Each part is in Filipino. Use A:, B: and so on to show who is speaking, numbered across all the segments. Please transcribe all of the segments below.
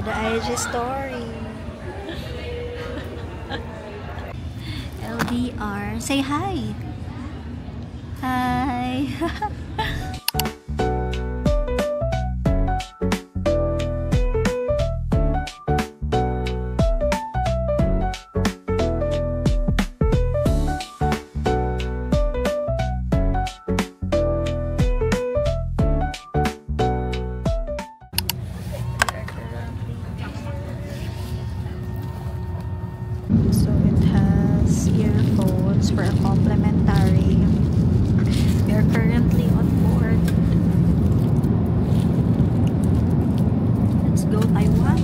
A: the IG story. LDR. Say hi. Hi. So it has earphones for a complimentary. We are currently on board. Let's go Taiwan.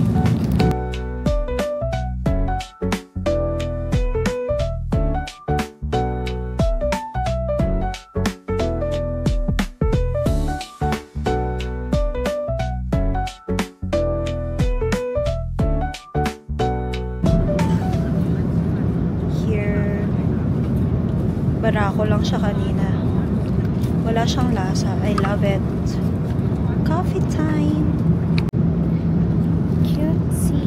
A: Barako lang siya kanina. Wala siyang lasa. I love it. Coffee time. Cutesy.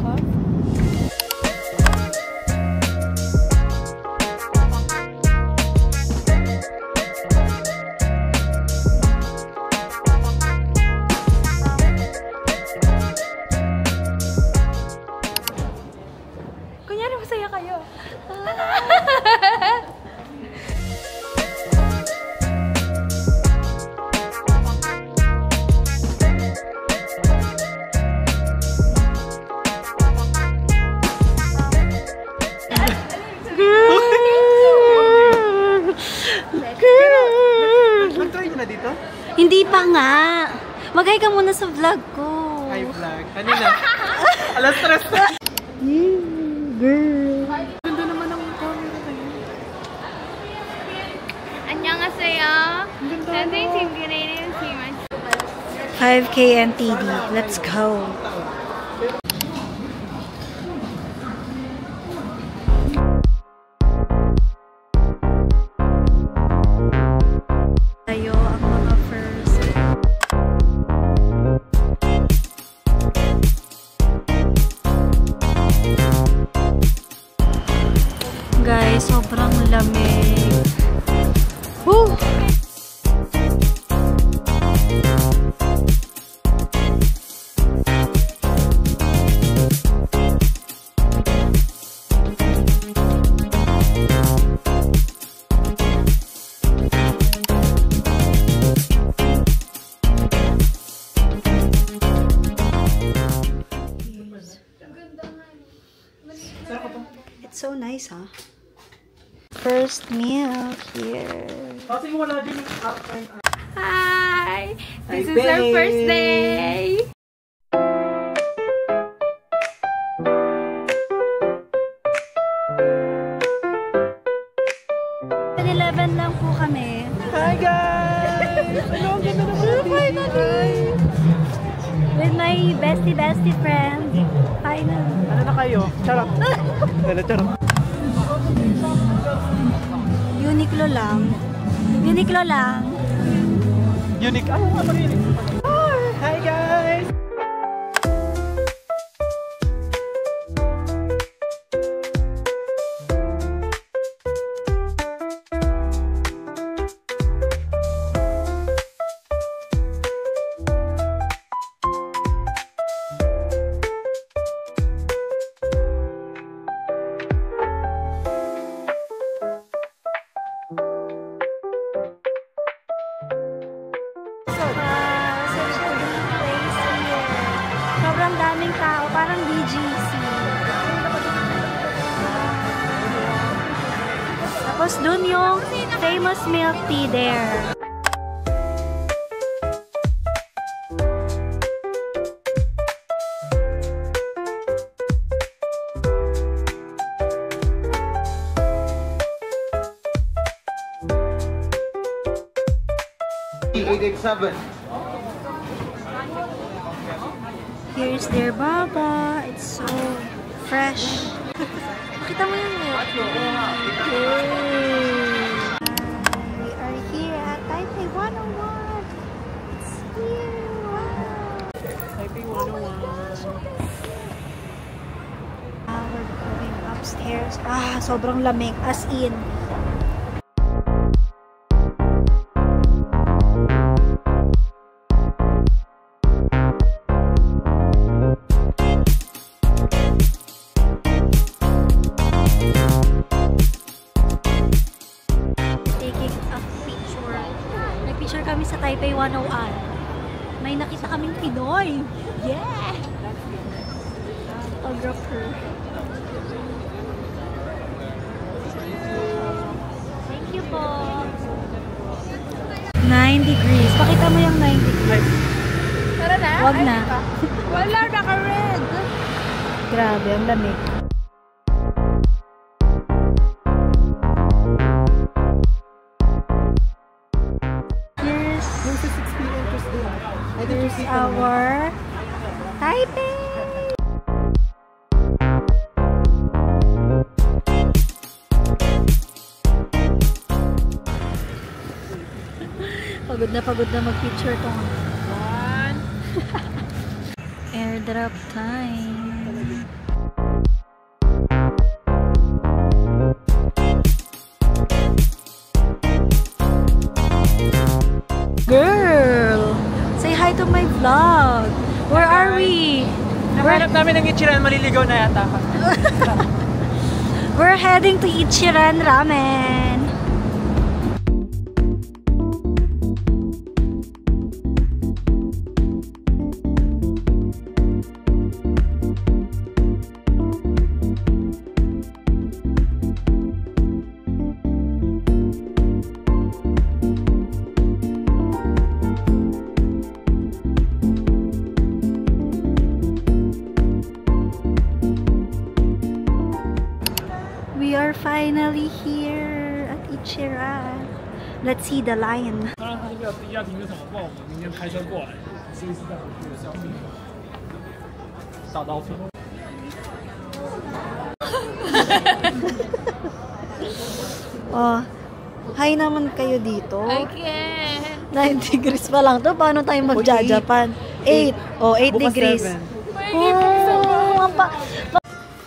A: Huh?
B: Kunyari masaya kayo.
C: Nag-try nyo na dito?
A: Hindi pa nga. Mag-hi ka muna sa vlog ko.
C: Hi vlog. Kanina. Alas stress na.
A: Girl.
C: Ganda naman ang camera na yun.
B: 안녕하세요. 선생님 그레이는 팀.
A: 5K NTD. Let's go. Tayo ang mga first. Guys, sobrang lamig. Woo! It's so nice, huh? First meal here.
C: Kasi wala din yung up and up.
B: Hi. This
C: Hi,
B: is our
C: babe.
B: first day.
A: Eleven lang po kami.
C: Hi guys! Hello, ang ganda naman.
A: Finally! With my bestie friend. Finally.
C: Ano na kayo? Charot. Ano, charot.
A: Uniqlo lang. Uniqlo lang.
C: Unique. Ano nga ba yun? Hi guys!
A: Sobrang daming tao, parang BGC. Tapos dun yung famous milk tea there. Here's their baba. It's so fresh. Makita mo yun eh. We are here at Taipei 101. It's here. Wow. Sobrang lamig. As in. Taking a picture. Nag-picture kami sa Taipei 101. May nakita kaming Pinoy. Yeah! Photographer. Thank you po. 9 degrees. Pakita mo yung 9 degrees.
B: Tara na?
A: Wag na.
B: Wala, naka-red.
A: Grabe, ang lamig. Here's our Taipei. Pagod na mag-picture tong airdrop time. Girl, say hi to my vlog. Where are we?
C: Nahanap namin ng Ichiran, maliligaw na yata ka.
A: We're heading to Ichiran Ramen. We are finally here at Ichiran. Let's see the lion.
D: 当然，他这个第一家庭院怎么报？我明天开车过来，试一试带我去小米打刀片。
A: Oh, hi naman kayo dito.
B: Again.
A: 9 degrees pa lang to. Paano tayo magja-Japan? 8. Oh, 8
C: Bukas
A: degrees.
C: 7.
A: Oh,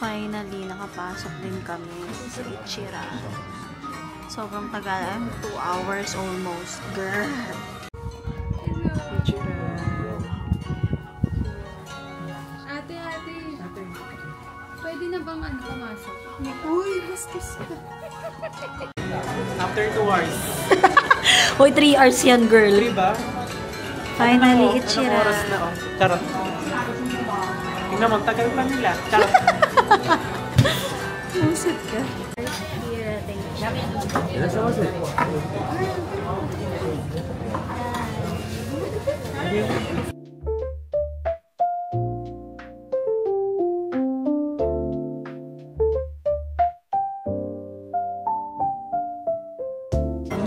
A: finally, nakapasok din kami sa Ichiran. Sobrang tagal. 2 hours almost. Girl.
B: Ate. Pwede na bang pumasok?
C: After 2 hours.
A: Hoy, 3 hours yan, girl.
C: 3 ba?
A: Finally,
C: Anong
A: Ichiran.
C: oras na? Oh? Charot. Tingnan mo, tagal pa nila. Charot.
A: Musit ka. Here at Ichiran.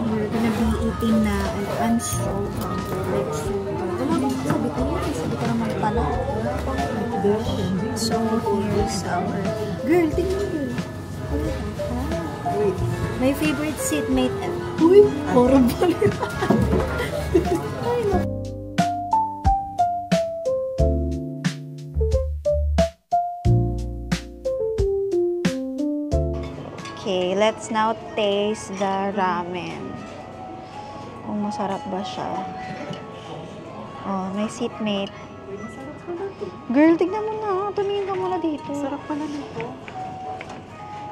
A: We're gonna be eating na and so let's see. Wala bang sabi ko yan? Sabi ko naman pala. So here's our girl, tingnan mo. Wait. My favorite seatmate. Uy, horrible. Ay, no. Okay, let's now taste the ramen. Kung masarap ba siya. Oh, may seatmate. Girl, tignan mo na. Tumingin ka muna dito. Sarap pala nito.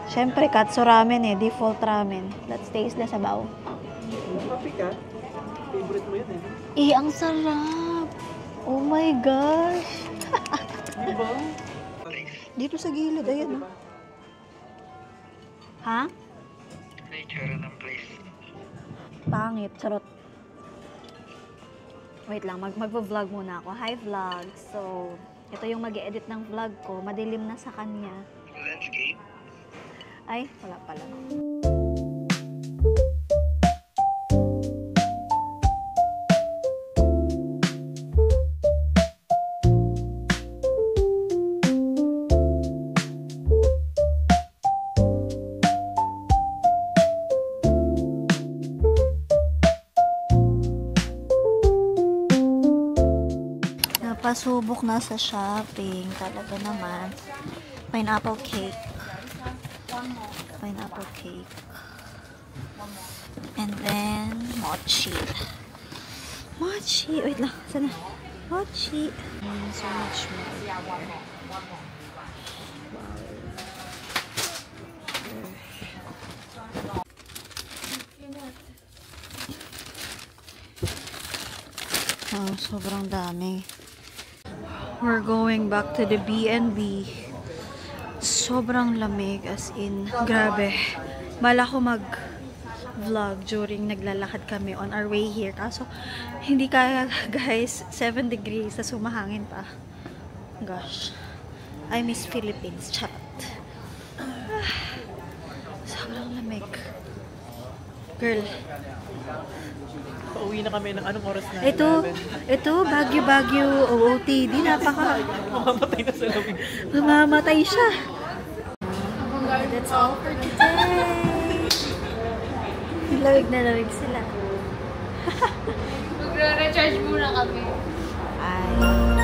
A: Siyempre, katsu ramen eh. Default ramen. Let's taste the sabaw.
C: Kapi ka? Favorite mo yun eh.
A: Eh, ang sarap. Oh my gosh.
C: Diba?
A: Dito sa gilid. Ayan. Oh. Ha?
E: Itsura ng place.
A: Pangit. Charot. Wait lang. Mag-vlog muna ako. Hi, vlog. So, ito yung mag-edit ng vlog ko. Madilim na sa kanya.
E: Landscape.
A: Ay, wala pala. Napasubok na sa shopping. Talaga naman. Pineapple cake. Pineapple cake. And then, mochi. Mochi! Wait lang, sana? Mochi! So much more. Wow, sobrang dami. We're going back to the B&B. Sobrang lamig, as in, grabe. Bala ko mag-vlog during naglalakad kami on our way here. Kaso, hindi kaya, guys. 7 degrees, tas humahangin pa. Gosh. I miss Philippines. Chat. Sobrang lamig. Girl.
C: Pauwi na kami ng anong oras na?
A: Ito, Baguio OOTD.
C: Mamamatay na sa lamig.
A: Mamamatay siya. That's all for today. Lawig na lawig sila.
B: Magre-recharge muna kami.
A: Ay.